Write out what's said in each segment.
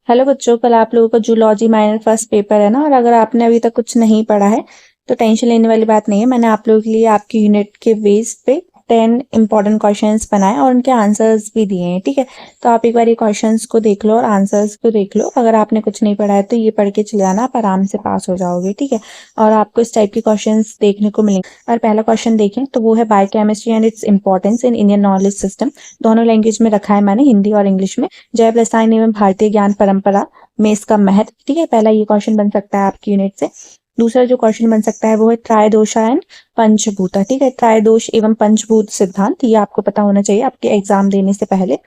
Hello बच्चों, कल आप लोगों का जूलॉजी माइनर फर्स्ट पेपर है ना। और अगर आपने अभी तक कुछ नहीं पढ़ा है तो टेंशन लेने वाली बात नहीं है। मैंने आप लोगों के लिए आपकी यूनिट के बेस पे 10 इंपॉर्टेंट क्वेश्चंस बनाए और उनके आंसर्स भी दिए हैं। ठीक है, तो आप एक बार ये क्वेश्चंस को देख लो और आंसर्स को देख लो। अगर आपने कुछ नहीं पढ़ा है तो ये पढ़ के चले जाना, आप आराम से पास हो जाओगे। ठीक है, और आपको इस टाइप के क्वेश्चंस देखने को मिलेंगे। और पहला क्वेश्चन देखें तो वो है biochemistry and its importance in Indian knowledge system. दोनों लैंग्वेज में रखा है मैंने, हिंदी और इंग्लिश में। जैव रसायन एवं भारतीय ज्ञान परंपरा में इसका महत्व। ठीक है, पहला ये क्वेश्चन बन सकता है आपकी यूनिट से। दूसरा जो क्वेश्चन बन सकता है वो है त्रायदोषायन पंचभूता। ठीक है, त्रायदोष एवं पंचभूत सिद्धांत, ये आपको पता होना चाहिए आपके एग्जाम देने से पहले।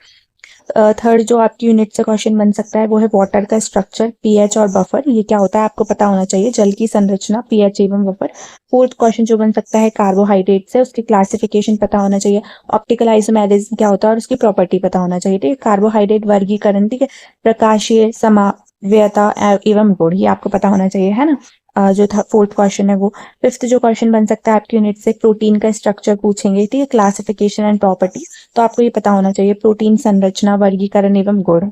थर्ड जो आपकी यूनिट से क्वेश्चन बन सकता है वो है वाटर का स्ट्रक्चर, पीएच और बफर। ये क्या होता है आपको पता होना चाहिए, जल की संरचना, पीएच एवं बफर। फोर्थ क्वेश्चन जो बन सकता है कार्बोहाइड्रेट से, उसकी क्लासिफिकेशन पता होना चाहिए। ऑप्टिकल आइसोमेरिज्म क्या होता है और उसकी प्रॉपर्टी पता होना चाहिए। ठीक है, कार्बोहाइड्रेट वर्गीकरण, ठीक है, प्रकाशीय समावयता एवं गुण, ये आपको पता होना चाहिए, है ना। जो था फोर्थ क्वेश्चन है वो। फिफ्थ जो क्वेश्चन बन सकता है आपकी यूनिट से, प्रोटीन का स्ट्रक्चर पूछेंगे। ठीक है, क्लासिफिकेशन एंड प्रॉपर्टीज, तो आपको ये पता होना चाहिए, प्रोटीन संरचना, वर्गीकरण एवं गुण।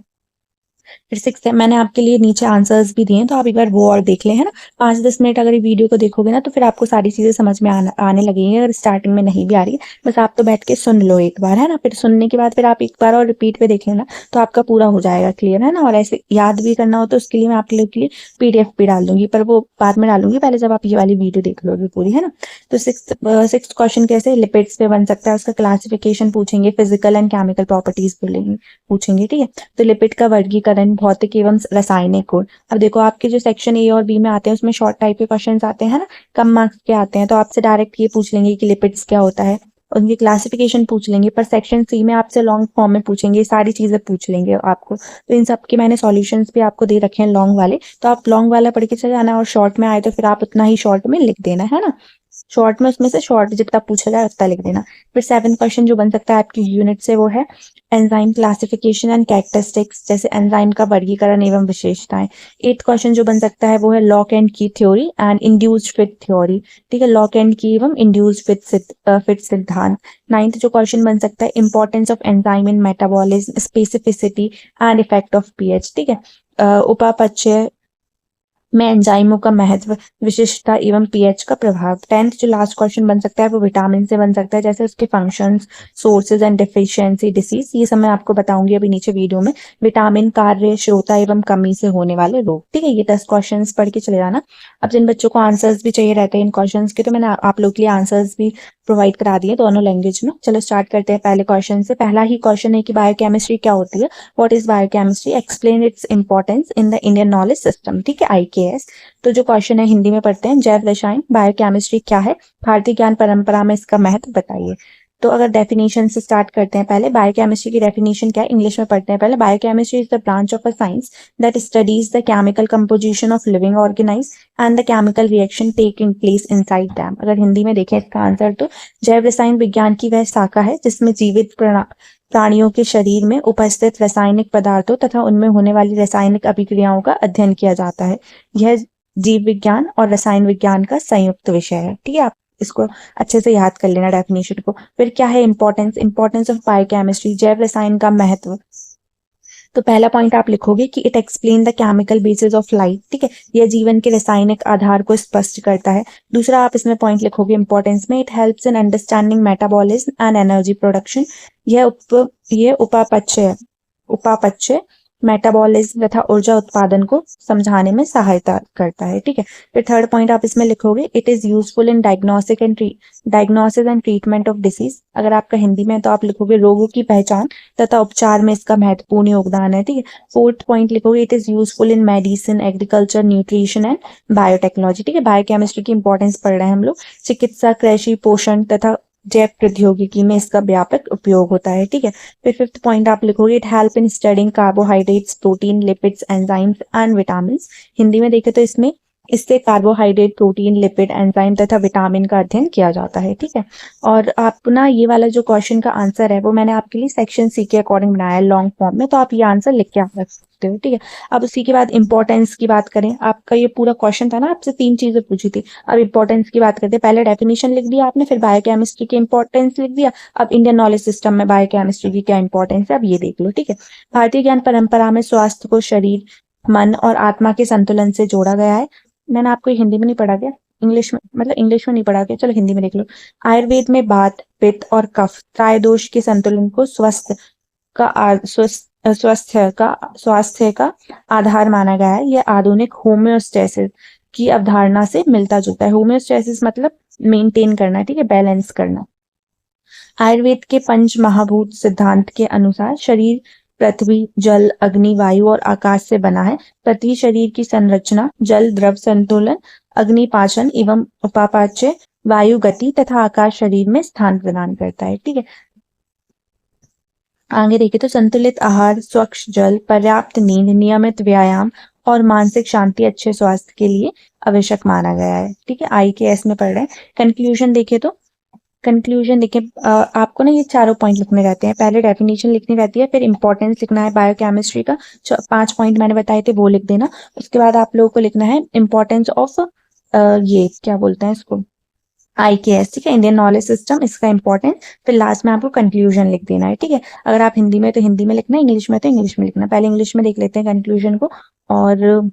फिर सिक्स है, मैंने आपके लिए नीचे आंसर्स भी दिए हैं तो आप एक बार वो और देख लें, है ना। 5-10 मिनट अगर ये वीडियो को देखोगे ना तो फिर आपको सारी चीजें समझ में आने लगेंगी। अगर स्टार्टिंग में नहीं भी आ रही है, बस आप तो बैठ के सुन लो एक बार, है ना। फिर सुनने के बाद फिर आप एक बार और रिपीट पे देख लेना तो आपका पूरा हो जाएगा क्लियर, है ना। और ऐसे याद भी करना हो तो उसके लिए मैं आपके लिए पीडीएफ भी डाल दूंगी, पर वो बाद में डालूंगी, पहले जब आप ये वाली वीडियो देख लोगे पूरी, है ना। तो सिक्स क्वेश्चन कैसे लिपिड्स पे बन सकता है, उसका क्लासिफिकेशन पूछेंगे, फिजिकल एंड केमिकल प्रॉपर्टीज पूछेंगे। ठीक है, तो लिपिड का वर्गीकरण, भौतिक एवं रासायनिक गुण। अब देखो आपके जो सेक्शन ए और बी में आते हैं उसमें शॉर्ट टाइप के क्वेश्चंस आते हैं, है ना, कम मार्क्स के आते हैं, तो आपसे डायरेक्ट ये पूछ लेंगे कि लिपिड्स क्या होता है, उनकी क्लासिफिकेशन पूछ लेंगे। पर सेक्शन सी में आपसे लॉन्ग फॉर्म में पूछेंगे, ये सारी चीजें पूछ लेंगे आपको। तो इन सब के मैंने सॉल्यूशंस भी आपको दे रखे हैं लॉन्ग वाले, तो आप लॉन्ग वाला पढ़ के चले जाना और शॉर्ट में आए तो फिर आप उतना ही शॉर्ट में लिख देना, है ना। शॉर्ट में उसमें से शॉर्ट जितना पूछा जाए उतना लिख देना। फिर 7 क्वेश्चन जो बन सकता है आपकी यूनिट से वो है एंजाइम क्लासिफिकेशन एंड कैरेक्टरिस्टिक्स, जैसे एंजाइम का वर्गीकरण एवं विशेषताएं। 8 क्वेश्चन जो बन सकता है वो है lock and key theory and induced fit theory. ठीक है, लॉक एंड की एवं इंड्यूस्ड फिट सिद्धांत। 9th जो क्वेश्चन बन सकता है importance of enzyme in metabolism, specificity and effect of pH. ठीक है, उपापचय में एंजाइमों का महत्व, विशिष्टता एवं पीएच का प्रभाव। 10th जो लास्ट क्वेश्चन बन सकता है वो विटामिन से बन सकता है, जैसे उसके functions, sources and deficiency, disease, ये सब मैं आपको बताऊंगी अभी नीचे वीडियो में। विटामिन कार्य, श्रोता एवं कमी से होने वाले रोग। ठीक है, ये 10 क्वेश्चन पढ़ के चले जाना। अब जिन बच्चों को आंसर्स भी चाहिए रहते हैं इन क्वेश्चन के, तो मैंने आप लोग के लिए आंसर्स भी प्रोवाइड करा दिए दोनों लैंग्वेज में। चलो स्टार्ट करते हैं पहले क्वेश्चन से। पहला ही क्वेश्चन है कि बायोकेमिस्ट्री क्या होती है, what is biochemistry, explain its importance in the Indian knowledge system. ठीक है, आईकेएस। तो जो क्वेश्चन है हिंदी में पढ़ते हैं, जैव रसायन बायोकेमिस्ट्री क्या है, भारतीय ज्ञान परंपरा में इसका महत्व बताइए। तो अगर डेफिनेशन से स्टार्ट करते हैं, पहले बायोकेमिस्ट्री की डेफिनेशन क्या है इंग्लिश में पढ़ते हैं पहले। Biochemistry is the branch of a science that studies the chemical composition of living organise and the chemical reaction taking place inside them. अगर हिंदी में देखें इसका आंसर तो जैव रसायन विज्ञान की वह शाखा है जिसमें जीवित प्राणियों के शरीर में उपस्थित रासायनिक पदार्थों तथा उनमें होने वाली रासायनिक अभिक्रियाओं का अध्ययन किया जाता है। यह जीव विज्ञान और रसायन विज्ञान का संयुक्त विषय है। ठीक है, आप इसको अच्छे से याद कर लेना डेफिनेशन को। फिर क्या है इंपॉर्टेंस ऑफ बायोकेमिस्ट्री, जैव रसायन का महत्व। तो पहला पॉइंट आप लिखोगे कि it explain the chemical basis of life. ठीक है, यह जीवन के रासायनिक आधार को स्पष्ट करता है। दूसरा आप इसमें पॉइंट लिखोगे इंपॉर्टेंस में, it helps in understanding metabolism and energy production. यह उपापचय मेटाबॉलिज्म तथा ऊर्जा उत्पादन को समझाने में सहायता करता है। ठीक है, फिर थर्ड पॉइंट आप इसमें लिखोगे, it is useful in diagnosis and treatment of disease. अगर आपका हिंदी में है तो आप लिखोगे रोगों की पहचान तथा उपचार में इसका महत्वपूर्ण योगदान है। ठीक है, फोर्थ पॉइंट लिखोगे, it is useful in medicine, agriculture, nutrition and biotechnology. ठीक है, बायोकेमिस्ट्री की इंपॉर्टेंस पढ़ रहे हैं हम लोग। चिकित्सा, कृषि, पोषण तथा जैव प्रौद्योगिकी में इसका व्यापक उपयोग होता है। ठीक है, फिर फिफ्थ पॉइंट आप लिखोगे, it help in studying carbohydrates, protein, lipids, enzymes and vitamin. Hindi में देखें तो इसमें इससे कार्बोहाइड्रेट, प्रोटीन, लिपिड, एंजाइम तथा विटामिन का अध्ययन किया जाता है। ठीक है, और आप ना ये वाला जो क्वेश्चन का आंसर है वो मैंने आपके लिए सेक्शन सी के अकॉर्डिंग बनाया है लॉन्ग फॉर्म में, तो आप ये आंसर लिख के आ सकते हो। ठीक है, अब उसी के बाद इंपॉर्टेंस की बात करें। आपका ये पूरा क्वेश्चन था ना, आपसे 3 चीजें पूछी थी। अब इंपॉर्टेंस की बात करते हैं। पहले डेफिनेशन लिख दिया आपने, फिर बायोकेमिस्ट्री के इंपॉर्टेंस लिख दिया। अब इंडियन नॉलेज सिस्टम में बायोकेमिस्ट्री की क्या इंपॉर्टेंस है अब ये देख लो। ठीक है, भारतीय ज्ञान परंपरा में स्वास्थ्य को शरीर, मन और आत्मा के संतुलन से जोड़ा गया है। मैंने आपको हिंदी में नहीं पढ़ा गया, इंग्लिश में, मतलब इंग्लिश में नहीं पढ़ा गया, चलो हिंदी में देख लो। आयुर्वेद में वात, पित्त और कफ त्रायदोष के संतुलन को स्वास्थ्य का आधार माना गया है। यह आधुनिक होम्योस्टेसिस की अवधारणा से मिलता जुलता है। होम्योस्टेसिस मतलब मेंटेन करना, ठीक है, बैलेंस करना। आयुर्वेद के पंच महाभूत सिद्धांत के अनुसार शरीर पृथ्वी, जल, अग्नि, वायु और आकाश से बना है। पृथ्वी शरीर की संरचना, जल द्रव संतुलन, अग्नि पाचन एवं उपापाच्य, वायु गति तथा आकाश शरीर में स्थान प्रदान करता है। ठीक है, आगे देखिए तो संतुलित आहार, स्वच्छ जल, पर्याप्त नींद, नियमित व्यायाम और मानसिक शांति अच्छे स्वास्थ्य के लिए आवश्यक माना गया है। ठीक है, IKS में पढ़ रहे हैं। कंक्लूजन देखिए तो कंक्लूजन देखिए, आपको ना ये चारों पॉइंट लिखने रहते हैं। पहले डेफिनेशन लिखनी रहती है, फिर इंपॉर्टेंस लिखना है बायोकेमिस्ट्री का, 5 पॉइंट मैंने बताए थे वो लिख देना। उसके बाद आप लोगों को लिखना है इंपॉर्टेंस ऑफ ये क्या बोलते हैं इसको, IKS, ठीक है, इंडियन नॉलेज सिस्टम, इसका इंपॉर्टेंस। फिर लास्ट में आपको कंक्लूजन लिख देना है। ठीक है, अगर आप हिंदी में तो हिंदी में लिखना है, इंग्लिश में तो इंग्लिश में लिखना है। पहले इंग्लिश में देख लेते हैं कंक्लूजन को। और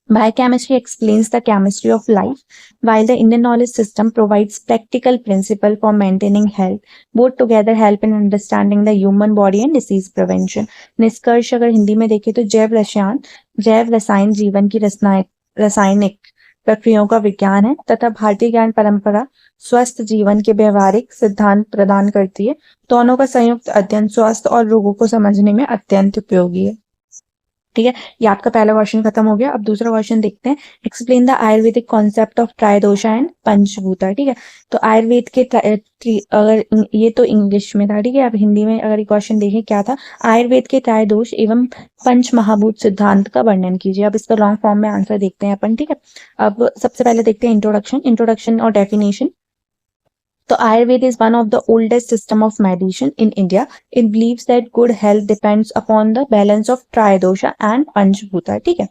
biochemistry explains the chemistry of life, while the Indian knowledge system provides practical principle for maintaining health. Both together help in understanding the human body and disease prevention. निष्कर्ष अगर हिंदी में देखें तो जैव रसायन जीवन की रासायनिक प्रक्रियाओं का विज्ञान है तथा भारतीय ज्ञान परंपरा स्वस्थ जीवन के व्यवहारिक सिद्धांत प्रदान करती है। दोनों का संयुक्त अध्ययन स्वास्थ्य और रोगों को समझने में अत्यंत उपयोगी है। ठीक है, ये आपका पहला क्वेश्चन खत्म हो गया। अब दूसरा क्वेश्चन देखते हैं। Explain the Ayurvedic concept of tridosha and panchabhuta. ठीक है, तो आयुर्वेद के अगर ये तो इंग्लिश में था, ठीक है, अब हिंदी में अगर ये क्वेश्चन देखें क्या था, आयुर्वेद के त्रायदोष एवं पंच महाभूत सिद्धांत का वर्णन कीजिए। अब इसका लॉन्ग फॉर्म में आंसर देखते हैं अपन। ठीक है, अब सबसे पहले देखते हैं इंट्रोडक्शन और डेफिनेशन। तो Ayurveda is one of the oldest system of medicine in India. It believes that good health depends upon the balance of Trayadosha and Panchbhuta. ठीक है,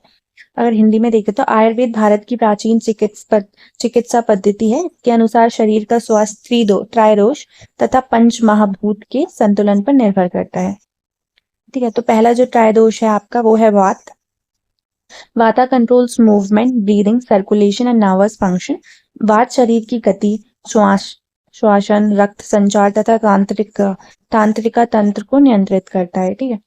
अगर हिंदी में देखें तो आयुर्वेद भारत की प्राचीन चिकित्सा पद्धति है। के अनुसार शरीर का स्वास्थ्य त्रायदोष तथा पंच महाभूत के संतुलन पर निर्भर करता है। ठीक है, तो पहला जो त्रायदोष है आपका वो है वात। वाता controls movement, breathing, circulation and nervous function. वात शरीर की गति, श्वासन, रक्त संचार तथा तांत्रिका तंत्र को नियंत्रित करता है। ठीक है,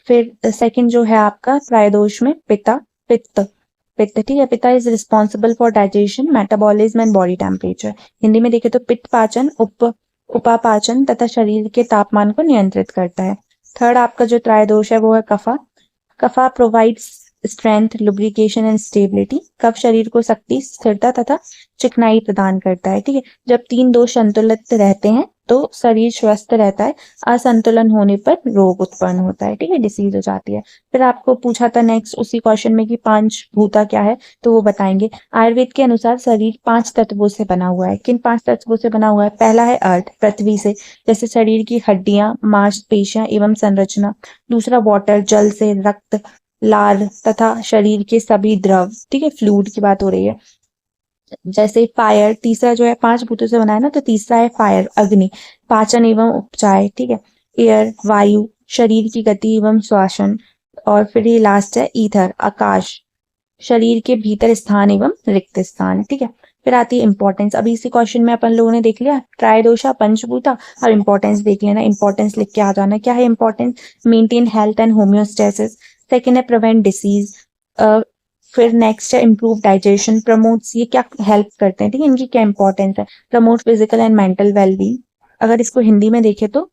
फिर सेकंड जो है आपका त्रायदोष में पित्त। ठीक है, पित्त is responsible for digestion, metabolism and body temperature. Hindi में देखें तो पित्त पाचन, उपापाचन तथा शरीर के तापमान को नियंत्रित करता है। थर्ड आपका जो त्रायदोष है वो है kapha provides strength, lubrication and stability. कफ शरीर को शक्ति, स्थिरता तथा चिकनाई प्रदान करता है। ठीक है, जब 3 दोष संतुलित रहते हैं तो शरीर स्वस्थ रहता है। असंतुलन होने पर रोग उत्पन्न होता है। ठीक है, डिसीज हो जाती है। फिर आपको पूछा था नेक्स्ट उसी क्वेश्चन में कि पंचभूता क्या है, तो वो बताएंगे। आयुर्वेद के अनुसार शरीर 5 तत्वों से बना हुआ है। किन 5 तत्वों से बना हुआ है? पहला है अर्थ, पृथ्वी से, जैसे शरीर की हड्डियां, मांसपेशियां एवं संरचना। दूसरा वाटर, जल से, रक्त, लार तथा शरीर के सभी द्रव। ठीक है, फ्लूइड की बात हो रही है। जैसे फायर, तीसरा जो है 5 भूतों से बना है ना, तो तीसरा है फायर, अग्नि, पाचन एवं उपचार। ठीक है, एयर, वायु, शरीर की गति एवं श्वासन। और फिर ये लास्ट है ईथर, आकाश, शरीर के भीतर स्थान एवं रिक्त स्थान। ठीक है, फिर आती है इंपॉर्टेंस। अभी इसी क्वेश्चन में अपन लोगों ने देख लिया त्रायदोषा, पंचभूता, और इंपॉर्टेंस देख लेना। इंपॉर्टेंस लिख के आ जाना। क्या है importance? Maintain health and homeostasis. Second है प्रिवेंट डिसीज। फिर नेक्स्ट है इम्प्रूव डाइजेशन, प्रमोट्स, ये क्या हेल्प करते हैं, ठीक है, इनकी क्या इंपॉर्टेंस है? Promote physical and mental wellbeing. अगर इसको हिंदी में देखें तो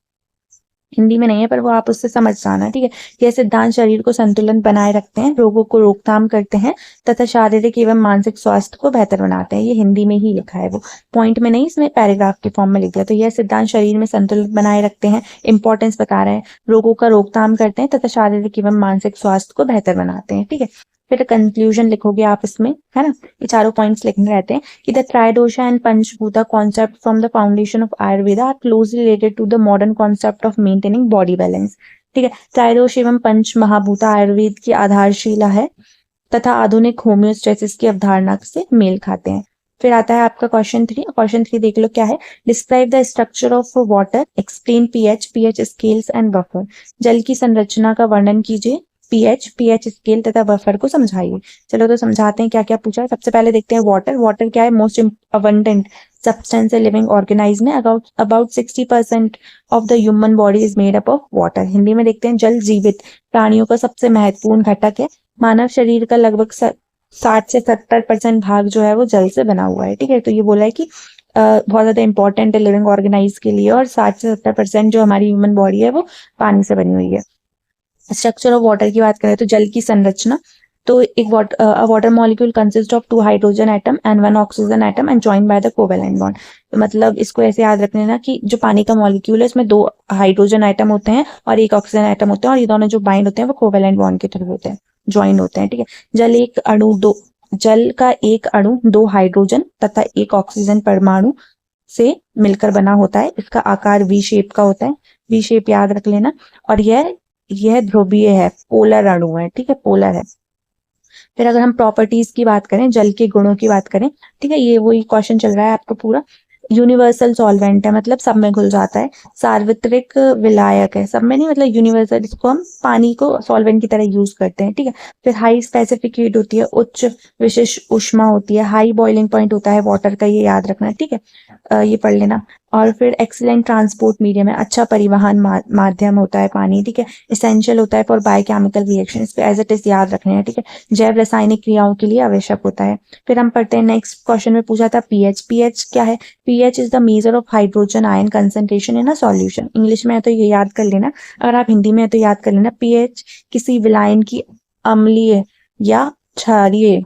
हिंदी में नहीं है पर वो आप उससे समझ जाना। ठीक है, ये सिद्धांत शरीर को संतुलन बनाए रखते हैं, रोगों को रोकथाम करते हैं तथा शारीरिक एवं मानसिक स्वास्थ्य को बेहतर बनाते हैं। ये हिंदी में ही लिखा है, वो पॉइंट में नहीं, इसमें पैराग्राफ के फॉर्म में लिख दिया। तो यह सिद्धांत शरीर में संतुलन बनाए रखते हैं, इंपॉर्टेंस बता रहे हैं, रोगों का रोकथाम करते हैं तथा शारीरिक एवं मानसिक स्वास्थ्य को बेहतर बनाते हैं। ठीक है, फिर कंक्लूजन लिखोगे आप इसमें, है ना। ये चारों पॉइंट्स लिखने रहते हैं कि the tridosha and panchabhuta concept from the foundation of Ayurveda are closely related to the modern concept of maintaining body balance. ठीक है, त्रयोदोष एवं पंच महाभूता आयुर्वेद की आधारशिला है तथा आधुनिक होम्योस्टेसिस की अवधारणा से मेल खाते हैं। फिर आता है आपका क्वेश्चन 3 देख लो क्या है। Describe the structure of water, explain pH scales and buffer. जल की संरचना का वर्णन कीजिए, पीएच स्केल तथा बफर को समझाइए। चलो तो समझाते हैं क्या क्या पूछा है। सबसे पहले देखते हैं वाटर क्या है, मोस्ट अबंडेंट सब्सटेंस है लिविंग ऑर्गेनाइज में। About 60% of the human body is made up of water. Hindi में देखते हैं जल जीवित प्राणियों का सबसे महत्वपूर्ण घटक है। मानव शरीर का लगभग 60 से 70% भाग जो है वो जल से बना हुआ है। ठीक है, तो ये बोला है कि बहुत ज्यादा इंपॉर्टेंट है लिविंग ऑर्गेनाइज के लिए, और 60 से 70% जो हमारी ह्यूमन बॉडी है वो पानी से बनी हुई है। स्ट्रक्चर ऑफ वाटर की बात करें तो जल की संरचना, तो एक water molecule consist of 2 hydrogen atom and 1 oxygen atom and joined by the covalent bond. मतलब इसको ऐसे याद रख लेना कि जो पानी का मॉलिक्यूल है इसमें 2 हाइड्रोजन एटम होते हैं और 1 ऑक्सीजन एटम होते हैं, और ये दोनों जो बाइंड होते हैं वो कोवेलेंट बॉन्ड के थ्रू होते हैं, ज्वाइन होते हैं। ठीक है, जल का एक अणु 2 हाइड्रोजन तथा 1 ऑक्सीजन परमाणु से मिलकर बना होता है। इसका आकार वी शेप का होता है, वी शेप याद रख लेना। और यह ध्रुवीय है, पोलर अणु है। ठीक है, पोलर है। फिर अगर हम प्रॉपर्टीज की बात करें, जल के गुणों की बात करें, ठीक है, ये वही क्वेश्चन चल रहा है आपका पूरा। यूनिवर्सल सॉल्वेंट है, मतलब सब में घुल जाता है। सार्वत्रिक विलायक है, सब में नहीं, मतलब यूनिवर्सल, इसको हम पानी को सॉल्वेंट की तरह यूज करते हैं। ठीक है, फिर हाई स्पेसिफिक हीट होती है, उच्च विशेष ऊष्मा होती है। हाई बॉइलिंग पॉइंट होता है वाटर का, ये याद रखना है। ठीक है, ये पढ़ लेना। और फिर एक्सीलेंट ट्रांसपोर्ट मीडियम है, अच्छा परिवहन माध्यम होता है पानी। ठीक है, इसेंशियल होता है फॉर बायोकेमिकल रिएक्शन, इस पे एज इट इज याद रखने हैं। ठीक है, जैव रासायनिक क्रियाओं के लिए आवश्यक होता है। फिर हम पढ़ते हैं नेक्स्ट क्वेश्चन में पूछा था पीएच क्या है। pH is the measure of hydrogen ion concentration in a solution। English में है तो ये याद कर लेना, अगर आप हिंदी में है तो याद कर लेना। pH किसी विलायन की अम्लीय या क्षारीय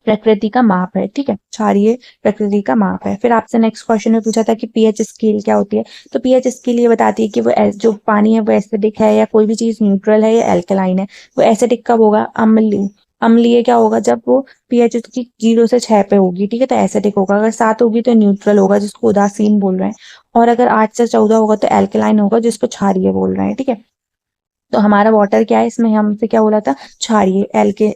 प्रकृति का माप है। ठीक है, क्षारीय प्रकृति का माप है। फिर आपसे नेक्स्ट क्वेश्चन में पूछा था कि पीएच स्केल क्या होती है। तो पीएच स्केल ये बताती है कि वो जो पानी है वो एसिडिक है या कोई भी चीज न्यूट्रल है या एल्कलाइन है। वो एसिडिक कब होगा, अम्लीय क्या होगा, जब वो पीएच उसकी 0 से 6 पे होगी। ठीक है, तो एसिडिक होगा। अगर 7 होगी तो न्यूट्रल होगा, जिसको उदासीन बोल रहे हैं। और अगर 8 से 14 होगा तो एल्कलाइन होगा, जिसको क्षारीय बोल रहे हैं। ठीक है, तो हमारा वाटर क्या है, इसमें हमसे क्या बोला था, क्षारीय,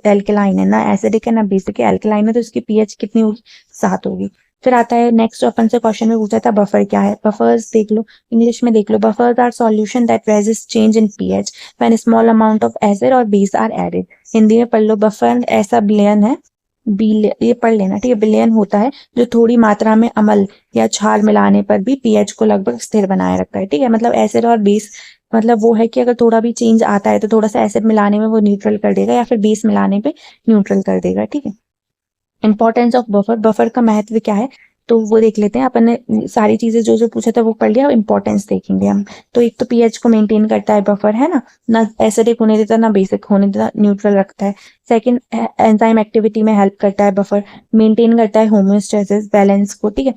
एल्कलाइन है, ना एसिडिक है ना बेसिक है, एल्कलाइन है, तो इसकी पीएच कितनी होगी, 7 होगी। फिर आता है नेक्स्ट, अपन से क्वेश्चन में पूछा था बफर क्या है। बफर्स देख लो, इंग्लिश में देख लो। Buffers are solution that resist change in pH when small amount of acid or base are added. Hindi में पढ़ लो, बफर ऐसा विलयन है, ये पढ़ लेना। ठीक है, विलयन होता है जो थोड़ी मात्रा में अम्ल या क्षार मिलाने पर भी पीएच को लगभग स्थिर बनाए रखता है। ठीक है, मतलब एसिड और बेस, मतलब वो है कि अगर थोड़ा भी चेंज आता है तो थोड़ा सा एसिड मिलाने में वो न्यूट्रल कर देगा, या फिर बेस मिलाने पे न्यूट्रल कर देगा। ठीक है, इंपॉर्टेंस ऑफ बफर का महत्व क्या है, तो वो देख लेते हैं। अपन ने सारी चीजें जो जो पूछा था वो पढ़ लिया, इंपॉर्टेंस देखेंगे हम। तो एक तो पीएच को मेंटेन करता है बफर, है ना एसिडिक होने देता ना बेसिक होने देता, न्यूट्रल रखता है। सेकंड, एंजाइम एक्टिविटी में हेल्प करता है बफर, मेंटेन करता है होम्योस्टेसिस बैलेंस को। ठीक है,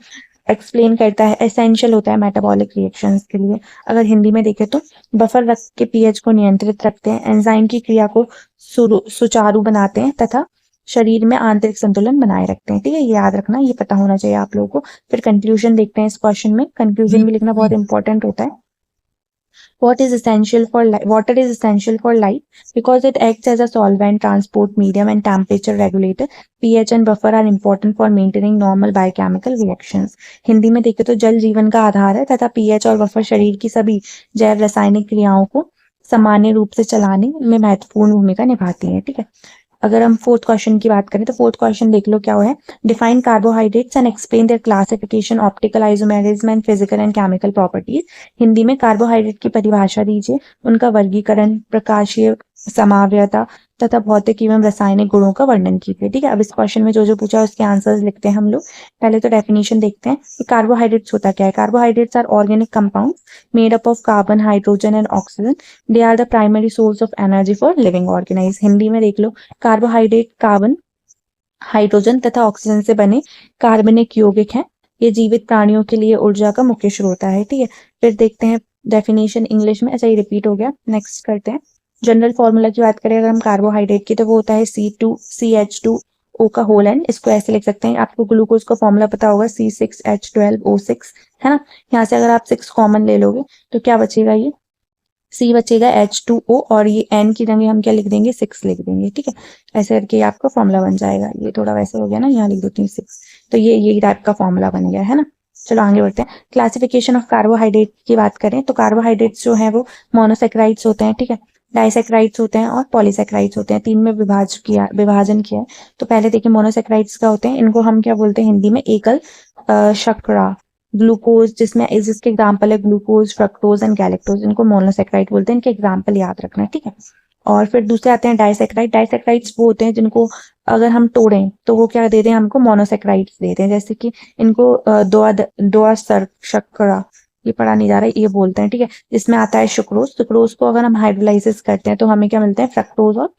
एक्सप्लेन करता है, एसेंशियल होता है मेटाबॉलिक रिएक्शंस के लिए। अगर हिंदी में देखें तो बफर रख के पीएच को नियंत्रित रखते हैं, एंजाइम की क्रिया को सुचारू बनाते हैं तथा शरीर में आंतरिक संतुलन बनाए रखते हैं। ठीक है, ये याद रखना, ये पता होना चाहिए आप लोगों को। फिर कंक्लूजन देखते हैं इस क्वेश्चन में, कंक्लूजन भी लिखना बहुत इंपॉर्टेंट होता है। Water is essential for life because it acts as a solvent, transport medium, and temperature regulator. pH and buffer are important for maintaining normal biochemical reactions. Hindi में देखें तो जल जीवन का आधार है तथा pH और बफर शरीर की सभी जैव रासायनिक क्रियाओं को सामान्य रूप से चलाने में महत्वपूर्ण भूमिका निभाती है। ठीक है, अगर हम फोर्थ क्वेश्चन की बात करें तो फोर्थ क्वेश्चन देख लो क्या है। Define carbohydrates and explain there classification, optical, isomerism and physical and chemical properties. Hindi में कार्बोहाइड्रेट की परिभाषा दीजिए, उनका वर्गीकरण, प्रकाशीय समावयता तथा भौतिक एवं रासायनिक गुणों का वर्णन कीजिए। ठीक है, अब इस क्वेश्चन में जो जो पूछा है उसके आंसर्स लिखते हैं हम लोग। पहले तो डेफिनेशन देखते हैं कि कार्बोहाइड्रेट्स होता क्या है। Carbohydrates are organic compounds made up of carbon, hydrogen and oxygen. They are the primary source of energy for living organise. Hindi में देख लो, कार्बोहाइड्रेट कार्बन, हाइड्रोजन तथा ऑक्सीजन से बने कार्बनिक यौगिक हैं। ये जीवित प्राणियों के लिए ऊर्जा का मुख्य स्रोत है। ठीक है, फिर देखते हैं डेफिनेशन इंग्लिश में, ऐसा ही रिपीट हो गया, नेक्स्ट करते हैं। जनरल फॉर्मूला की बात करें अगर हम कार्बोहाइड्रेट की, तो वो होता है C2CH2O का होल एन, इसको ऐसे लिख सकते हैं। आपको ग्लूकोज का फॉर्मूला पता होगा C6H12O6, है ना। यहाँ से अगर आप 6 कॉमन ले लोगे तो क्या बचेगा, ये C बचेगा H2O, और ये N की जगह हम क्या लिख देंगे, 6 लिख देंगे, ठीक है। ऐसे करके आपका फॉर्मूला बन जाएगा। ये थोड़ा वैसे हो गया ना, यहाँ लिख देती हूँ 6, तो ये टाइप का फॉर्मूला बन गया, है ना। चलो आगे बढ़ते हैं। क्लासिफिकेशन ऑफ कार्बोहाइड्रेट की बात करें तो कार्बोहाइड्रेट्स जो है वो मोनोसेक्राइड्स होते हैं, ठीक है, डाइसेक्राइड्स होते हैं और पॉलीसेक्राइड्स होते हैं। 3 में विभाजन किया है। तो पहले देखिए मोनोसेक्राइड्स क्या होते हैं, इनको हम क्या बोलते हैं हिंदी में, एकल शर्करा। ग्लूकोज जिसके एग्जाम्पल है ग्लूकोज, फ्रक्टोज एंड गैलेक्टोज, इनको मोनोसेक्राइड बोलते हैं। इनके एग्जाम्पल याद रखना है, ठीक है। और फिर दूसरे आते हैं डाइसेक्राइड। डाइसेक्राइड्स वो होते हैं जिनको अगर हम तोड़ें तो वो क्या देते हैं हमको, मोनोसेक्राइड्स देते हैं। जैसे कि इनको दोआ शर्करा, ये पढ़ा नहीं जा रहा है, ये बोलते हैं, ठीक है। जिसमें आता है सुक्रोज। सुक्रोज को अगर हम हाइड्रोलाइसिस करते हैं तो हमें क्या मिलते हैं, फ्रक्टोज और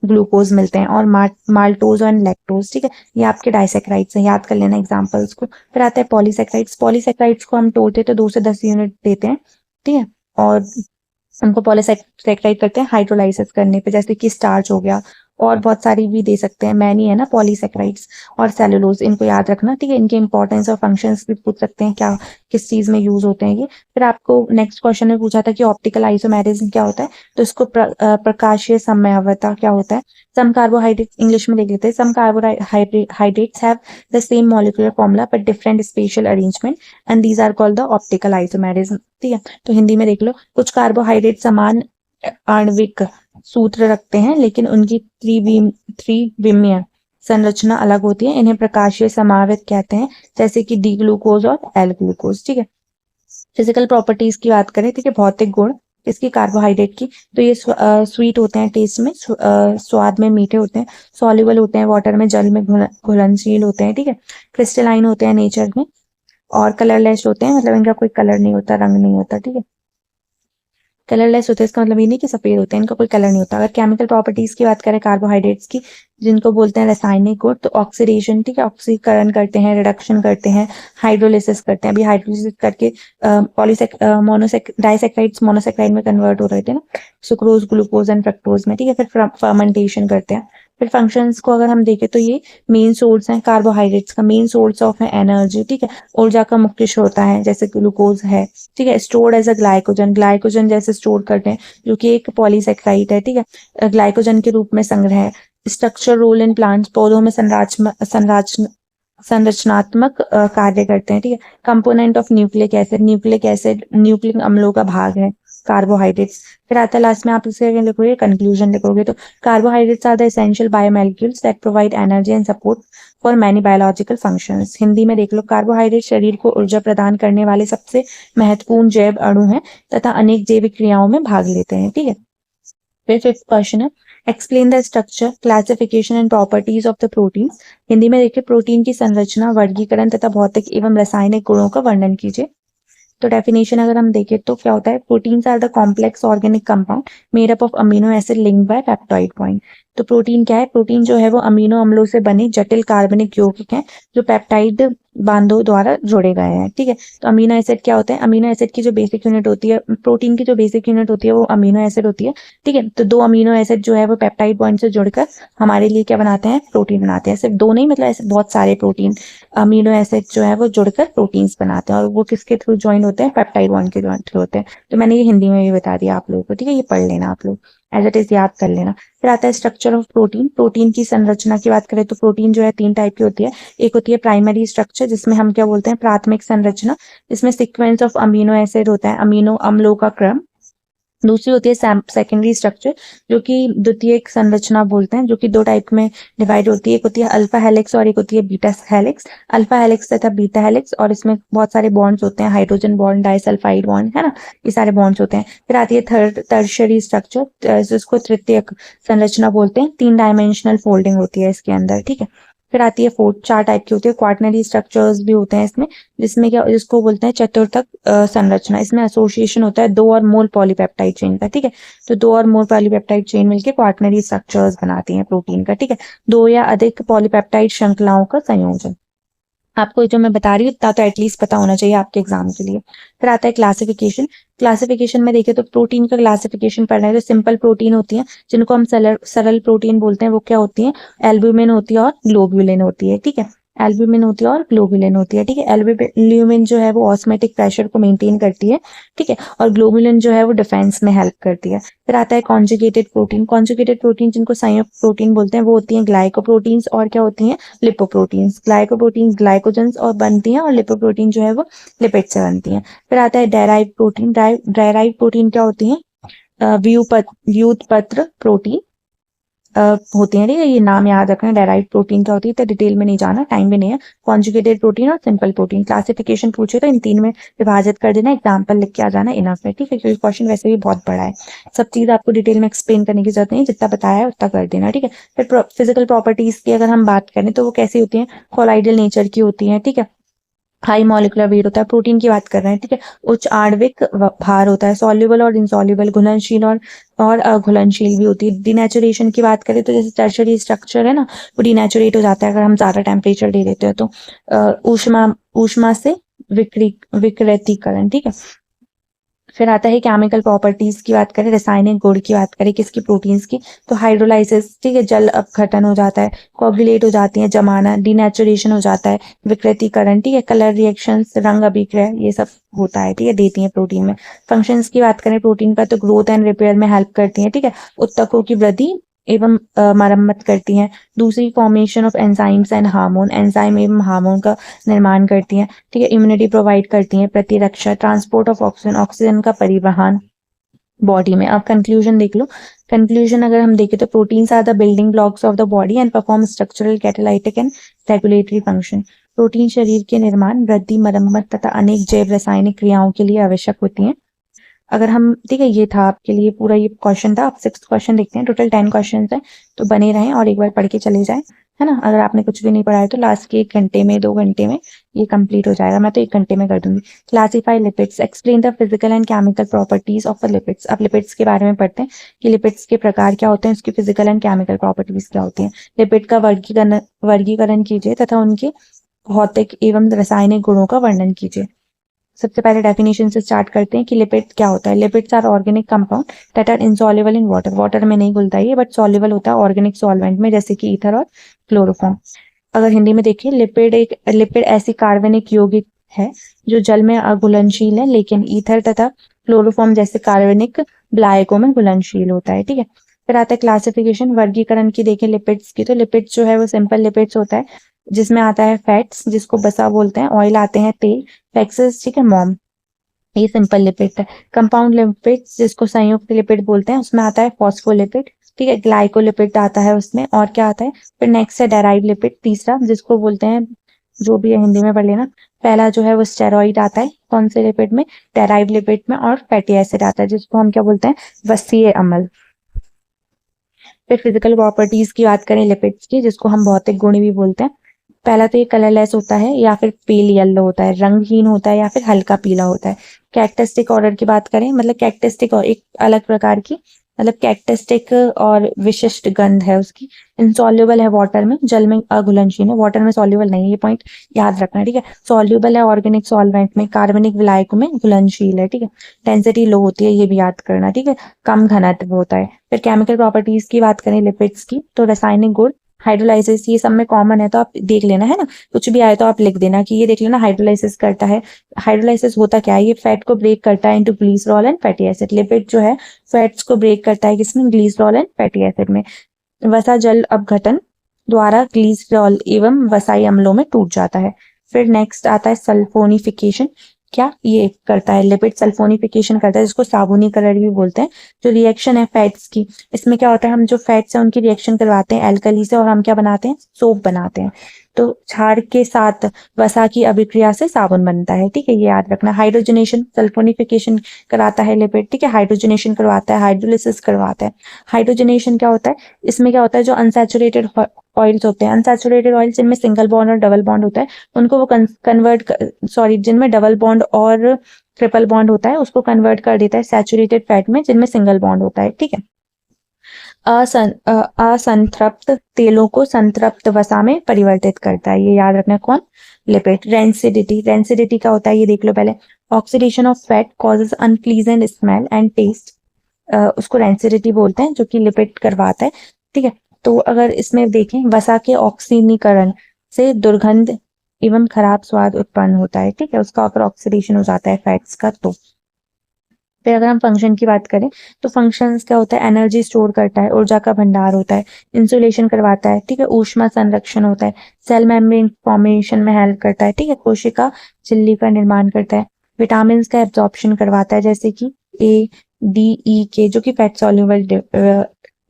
ग्लूकोज मिलते हैं, और माल्टोज और लैक्टोज, ठीक है। ये आपके डाइसेक्राइड्स हैं, याद कर लेना एग्जाम्पल्स को। फिर आता है पॉलीसेक्राइड्स। पॉलीसेक्राइड्स को हम तोड़ते तो 2 से 10 यूनिट देते हैं, ठीक है। और उनको पॉलीसेक्राइड करते हैं हाइड्रोलाइसिस करने पे, जैसे कि स्टार्च हो गया, और बहुत सारी भी दे सकते हैं, मैनी है ना पॉलीसेक्राइड्स। और सेलुलोज, इनको याद रखना, ठीक है। इनके इंपॉर्टेंस और फंक्शंस भी पूछ सकते हैं, क्या किस चीज में यूज होते हैं ये। फिर आपको नेक्स्ट क्वेश्चन में पूछा था कि ऑप्टिकल आइसोमेरिज्म क्या होता है, तो इसको प्रकाशीय समयावता क्या होता है। सम कार्बोहाइड्रेट, इंग्लिश में देख लेते हैं, some carbohydrates have the same molecular formula but different special arrangement and these are called the optical isomerism, ठीक है। तो हिंदी में देख लो, कुछ कार्बोहाइड्रेट समान आणविक सूत्र रखते हैं लेकिन उनकी त्रिविमीय संरचना अलग होती है। इन्हें प्रकाशीय समावित कहते हैं, जैसे कि डी ग्लूकोज और एल ग्लूकोज, ठीक है। फिजिकल प्रॉपर्टीज की बात करें, ठीक है, भौतिक गुण इसकी कार्बोहाइड्रेट की, तो ये स्वीट होते हैं टेस्ट में, स्वाद में मीठे होते हैं, सॉल्युबल होते हैं वाटर में, जल में घुलनशील होते हैं, ठीक है, क्रिस्टलाइन होते हैं नेचर में, और कलरलेस होते हैं, मतलब इनका कोई कलर नहीं होता, रंग नहीं होता, ठीक है। कलरलेस होते हैं इसका मतलब ये नहीं कि सफेद होते हैं, इनका कोई कलर नहीं होता। अगर केमिकल प्रॉपर्टीज की बात करें कार्बोहाइड्रेट्स की, जिनको बोलते हैं रासायनिक गुण, तो ऑक्सीडेशन, ठीक है, ऑक्सीकरण करते हैं, रिडक्शन करते हैं, हाइड्रोलिसिस करते हैं। अभी हाइड्रोलिसिस करके डाइसेक्राइड्स मोनोसेक्राइड में कन्वर्ट हो रहे थे ना, सुक्रोज, ग्लूकोज एंड फ्रक्टोज में, ठीक है। फिर फर्मेंटेशन करते हैं। फिर फंक्शंस को अगर हम देखें तो ये मेन सोर्स है कार्बोहाइड्रेट्स का, मेन सोर्स ऑफ है एनर्जी, ठीक है, ऊर्जा का मुख्य स्रोत है, जैसे ग्लूकोज है, ठीक है। Stored as a glycogen, glycogen जैसे स्टोर करते हैं, जो कि एक पॉलीसेक्राइड है, ठीक है, ग्लाइकोजन के रूप में संग्रह है। स्ट्रक्चर रोल इन प्लांट्स, पौधों में संरचनात्मक कार्य करते हैं, ठीक है। Component of nucleic acid, nucleic अम्लों का भाग है कार्बोहाइड्रेट्स। फिर आता है लास्ट में, आप इसे लिखोगे कंक्लूजन लिखोगे, तो carbohydrates are the essential biomolecules that provide energy and support for many biological functions. Hindi में देख लो, कार्बोहाइड्रेट शरीर को ऊर्जा प्रदान करने वाले सबसे महत्वपूर्ण जैव अणु हैं तथा अनेक जैविक क्रियाओं में भाग लेते हैं, ठीक है। फिर 5th क्वेश्चन है, explain the structure, classification and properties of the proteins. Hindi में देखिए, प्रोटीन की संरचना, वर्गीकरण तथा भौतिक एवं रासायनिक गुणों का वर्णन कीजिए। तो डेफिनेशन अगर हम देखें तो क्या होता है, proteins are the complex organic compound made up of amino acid linked by peptide bond. तो प्रोटीन क्या है, प्रोटीन जो है वो अमीनो अम्लों से बने जटिल कार्बनिक यौगिक हैं जो पेप्टाइड बांधों द्वारा जोड़े गए हैं, ठीक है। तो अमीनो एसिड क्या होता है, अमीनो एसिड की जो बेसिक यूनिट होती है, प्रोटीन की जो बेसिक यूनिट होती है वो अमीनो एसिड होती है, ठीक है। तो 2 अमीनो एसिड जो है वो पेप्टाइड बॉन्ड से जुड़कर हमारे लिए क्या बनाते हैं, प्रोटीन बनाते हैं। सिर्फ 2 नहीं, मतलब ऐसे बहुत सारे प्रोटीन अमीनो एसिड जो है वो जुड़कर प्रोटीन्स बनाते हैं, और वो किसके थ्रू ज्वाइन होते हैं, पेप्टाइड बॉन्ड के थ्रू होते हैं। तो मैंने ये हिंदी में भी बता दिया आप लोगों को, ठीक है, ये पढ़ लेना आप लोग, एज इट इज याद कर लेना। फिर आता है स्ट्रक्चर ऑफ प्रोटीन। प्रोटीन की संरचना की बात करें तो प्रोटीन जो है 3 टाइप की होती है। एक होती है प्राइमरी स्ट्रक्चर, जिसमें हम क्या बोलते हैं, प्राथमिक संरचना, जिसमें सीक्वेंस ऑफ अमीनो एसिड होता है, अमीनो अम्लों का क्रम। दूसरी होती है सेकेंडरी स्ट्रक्चर, जो कि द्वितीयक संरचना बोलते हैं, जो कि 2 टाइप में डिवाइड होती है। एक होती है अल्फा हेलिक्स और एक होती है बीटा हेलिक्स। अल्फा हेलिक्स तथा बीटा हेलिक्स, और इसमें बहुत सारे बॉन्ड्स होते हैं, हाइड्रोजन बॉन्ड, डाइसल्फाइड बॉन्ड, है ना, ये सारे बॉन्ड्स होते हैं। फिर आती है टर्शरी स्ट्रक्चर, जिसको तृतीयक संरचना बोलते हैं, 3 डायमेंशनल फोल्डिंग होती है इसके अंदर, ठीक है। फिर आती है 4 टाइप की होती है, क्वार्टनरी स्ट्रक्चर्स भी होते हैं इसमें, जिसको बोलते हैं चतुर्थक संरचना। इसमें एसोसिएशन होता है 2 और मोर पॉलीपेप्टाइड चेन का, ठीक है। तो 2 और मोर पॉलीपेप्टाइड चेन मिलकर क्वार्टनरी स्ट्रक्चर्स बनाती हैं प्रोटीन का, ठीक है, 2 या अधिक पॉलीपेप्टाइड श्रृंखलाओं का संयोजन। आपको जो मैं बता रही हूँ इतना तो एटलीस्ट पता होना चाहिए आपके एग्जाम के लिए। फिर आता है क्लासिफिकेशन। क्लासिफिकेशन में देखें तो प्रोटीन का क्लासिफिकेशन पढ़ना है। जो सिंपल प्रोटीन होती है जिनको हम सरल प्रोटीन बोलते हैं वो क्या होती है, एल्ब्यूमिन होती है और ग्लोब्यूलिन होती है, ठीक है। एल्ब्यूमिन होती है और ग्लोब्यूलिन होती है, ठीक है। एल्ब्यूमिन जो है वो ऑस्मेटिक प्रेशर को मेंटेन करती है, ठीक है, और ग्लोब्यूलिन जो है वो डिफेंस में हेल्प करती है। फिर आता है कॉन्जुगेटेड प्रोटीन। कॉन्जुगेटेड प्रोटीन जिनको संयुक्त प्रोटीन बोलते हैं वो होती हैं ग्लाइकोप्रोटीन्स और क्या होती हैं, लिपोप्रोटीन्स। ग्लाइकोप्रोटीन्स ग्लाइकोजन्स और बनती हैं और लिपोप्रोटीन जो है वो लिपिड से बनती हैं। फिर आता है डेराइव प्रोटीन। डेराइव प्रोटीन क्या होती है, व्युत्पत्र प्रोटीन होती है, ठीक है। ये नाम याद रखना, डेराइव प्रोटीन क्या होती है, तो डिटेल में नहीं जाना, टाइम भी नहीं है। कॉन्जुगेटेड प्रोटीन और सिंपल प्रोटीन। क्लासिफिकेशन पूछे तो इन तीन में विभाजित कर देना, एग्जाम्पल लिख के आ जाना, इनफ है, ठीक है, क्योंकि क्वेश्चन वैसे भी बहुत बड़ा है। सब चीज आपको डिटेल में एक्सप्लेन करने की जरूरत नहीं, जितना बताया है उतना कर देना, ठीक है। फिर फिजिकल प्रॉपर्टीज की अगर हम बात करें तो वो कैसी होती है, कोलाइडल नेचर की होती है, ठीक है। हाई मॉलिकुलर वेट होता है, प्रोटीन की बात कर रहे हैं, ठीक है। उच्च आणविक भार होता है, सॉल्युबल और इनसॉल्युबल, घुलनशील और अघुलनशील भी होती है। डिनेचुरेशन की बात करें तो जैसे टर्शरी स्ट्रक्चर है ना, वो डिनेचुरेट हो जाता है अगर हम ज्यादा टेम्परेचर दे देते हैं तो। ऊष्मा से विकृतीकरण, ठीक है। फिर आता है केमिकल प्रॉपर्टीज की बात करें, रासायनिक गुण की बात करें किसकी, प्रोटीन्स की, तो हाइड्रोलाइसिस, ठीक है, जल अपघटन हो जाता है, कोगुलेट हो जाती है, जमाना, डिनेचुरेशन हो जाता है, विकृतीकरण, ठीक है, कलर रिएक्शंस, रंग अभिक्रय, ये सब होता है, ठीक है, देती है प्रोटीन में। फंक्शंस की बात करें प्रोटीन का तो ग्रोथ एंड रिपेयर में हेल्प करती है, ठीक है, उत्तकों की वृद्धि एवं मरम्मत करती हैं। दूसरी formation of enzymes and hormone, enzyme एवं हार्मोन का निर्माण करती हैं, ठीक है। इम्यूनिटी प्रोवाइड करती हैं, प्रतिरक्षा, ट्रांसपोर्ट ऑफ ऑक्सीजन, ऑक्सीजन का परिवहन बॉडी में। अब कंक्लूजन देख लो। कंक्लूजन अगर हम देखें तो proteins are the building blocks of the body and perform structural, catalytic and regulatory function. Protein शरीर के निर्माण, वृद्धि, मरम्मत तथा अनेक जैव रासायनिक क्रियाओं के लिए आवश्यक होती हैं। अगर हम, ठीक है, ये था आपके लिए पूरा ये क्वेश्चन था। अब 6th क्वेश्चन देखते हैं। टोटल 10 क्वेश्चन है, तो बने रहें और एक बार पढ़ के चले जाएं, है ना। अगर आपने कुछ भी नहीं पढ़ा है तो लास्ट के 1 घंटे में 2 घंटे में ये कंप्लीट हो जाएगा। मैं तो 1 घंटे में कर दूंगी। Classify lipids, explain the physical and chemical properties of the lipids. अब लिपिड्स के बारे में पढ़ते हैं कि लिपिड्स के प्रकार क्या होते हैं, उसकी फिजिकल एंड केमिकल प्रॉपर्टीज क्या होती हैं। लिपिड का वर्गीकरण कीजिए तथा उनके भौतिक एवं रासायनिक गुणों का वर्णन कीजिए। सबसे पहले डेफिनेशन से स्टार्ट करते हैं कि लिपिड क्या होता है। Lipids are organic compound that are insoluble in water. Water में नहीं घुलता ये, बट सॉल्युबल होता है ऑर्गेनिक सॉल्वेंट में, जैसे कि ईथर और क्लोरोफॉर्म। अगर हिंदी में देखिए, लिपिड ऐसी कार्बनिक यौगिक है जो जल में अघुलनशील है, लेकिन ईथर तथा क्लोरोफॉर्म जैसे कार्बनिक विलायकों में घुलनशील होता है, ठीक है। फिर आता है क्लासिफिकेशन, वर्गीकरण की देखें लिपिड्स की, तो लिपिड्स जो है वो सिंपल लिपिड्स होता है जिसमें आता है फैट्स जिसको बसा बोलते हैं, ऑयल आते हैं तेल, फैक्सेस, ठीक है, मॉम, ये सिंपल लिपिड है। कंपाउंड लिपिड जिसको संयुक्त लिपिड बोलते हैं, उसमें आता है फॉस्फोलिपिड, ठीक है, ग्लाइकोलिपिड आता है उसमें, और क्या आता है, फिर नेक्स्ट है डेराइव लिपिड, तीसरा जिसको बोलते हैं, जो भी है हिंदी में पढ़ लेना। पहला जो है वो स्टेरॉइड आता है कौन से लिपिड में, डेराइव लिपिड में, और फैटी एसिड आता है जिसको हम क्या बोलते हैं, वसीय अम्ल। फिर फिजिकल प्रॉपर्टीज की बात करें लिपिड्स की, जिसको हम भौतिक गुण भी बोलते हैं। पहला तो ये कलरलेस होता है या फिर पेल येलो होता है, रंगहीन होता है या फिर हल्का पीला होता है। कैरेक्टरिस्टिक ऑर्डर की बात करें, मतलब कैरेक्टरिस्टिक और एक अलग प्रकार की, मतलब कैरेक्टरिस्टिक और विशिष्ट गंध है उसकी। इनसॉल्युबल है वाटर में, जल में अघुलनशील है, वाटर में सॉल्युबल नहीं है, ये पॉइंट याद रखना है, ठीक है। सॉल्युबल है ऑर्गेनिक सॉल्वेंट में, कार्बनिक विलायकों में घुलनशील है, ठीक है। डेंसिटी लो होती है, ये भी याद करना, ठीक है। कम घनत्व होता है। फिर केमिकल प्रॉपर्टीज की बात करें लिपिड्स की, तो रासायनिक गुण, हाइड्रोलाइसिस, ये सब में कॉमन है तो आप देख लेना, है ना। कुछ भी आए तो आप लिख देना कि ये देख लेना हाइड्रोलाइसिस करता है। हाइड्रोलाइसिस होता क्या है, ये फैट को ब्रेक करता है into glycerol and fatty acid. Lipid जो है फैट्स को ब्रेक करता है किसमें, ग्लिसरॉल एंड फैटी एसिड में। वसा जल अपघटन द्वारा ग्लिसरॉल एवं वसाई अम्लों में टूट जाता है। फिर नेक्स्ट आता है सल्फोनिफिकेशन, क्या ये करता है, लिपिड सल्फोनिफिकेशन करता है, जिसको साबुनीकरण भी बोलते हैं। जो रिएक्शन है फैट्स की, इसमें क्या होता है, हम जो फैट्स हैं उनकी रिएक्शन करवाते हैं एल्कली से, और हम क्या बनाते हैं, सोप बनाते हैं। तो क्षार के साथ वसा की अभिक्रिया से साबुन बनता है, ठीक है, ये याद रखना। हाइड्रोजनेशन, सल्फोनिफिकेशन कराता है लिपिड, ठीक है, हाइड्रोजनेशन करवाता है, हाइड्रोलिसिस करवाता है। हाइड्रोजनेशन क्या होता है, इसमें क्या होता है, जो अनसैचुरेटेड ऑयल्स होते हैं, अनसैचुरेटेड ऑयल जिनमें सिंगल बॉन्ड और डबल बॉन्ड होता है, उनको वो जिनमें डबल बॉन्ड और ट्रिपल बॉन्ड होता है उसको कन्वर्ट कर देता है सैचुरेटेड फैट में जिनमें सिंगल बॉन्ड होता है, ठीक है। असंतृप्त तेलों को संतृप्त वसा में परिवर्तित करता है। ये याद रखना है कौन? लिपिड। रेंसिडिटी, रेंसिडिटी क्या होता है ये देख लो पहले। Oxidation of fat causes unpleasant smell and taste, उसको रेंसिडिटी बोलते हैं, जो कि लिपिड करवाता है। ठीक है, तो अगर इसमें देखें वसा के ऑक्सीनीकरण से दुर्गंध एवं खराब स्वाद उत्पन्न होता है। ठीक है, उसका अगर ऑक्सीडेशन हो जाता है फैट्स का तो। फिर अगर हम फंक्शन की बात करें तो फंक्शंस क्या होता है? एनर्जी स्टोर करता है, ऊर्जा का भंडार होता है, इंसुलेशन करवाता है, ठीक है, ऊष्मा संरक्षण होता है, सेल मेम्ब्रेन फॉर्मेशन में हेल्प करता है, ठीक है, कोशिका झिल्ली का निर्माण करता है, विटामिन का एब्जॉर्प्शन करवाता है जैसे कि ए, डी, ई के, जो कि फैट सॉल्युबल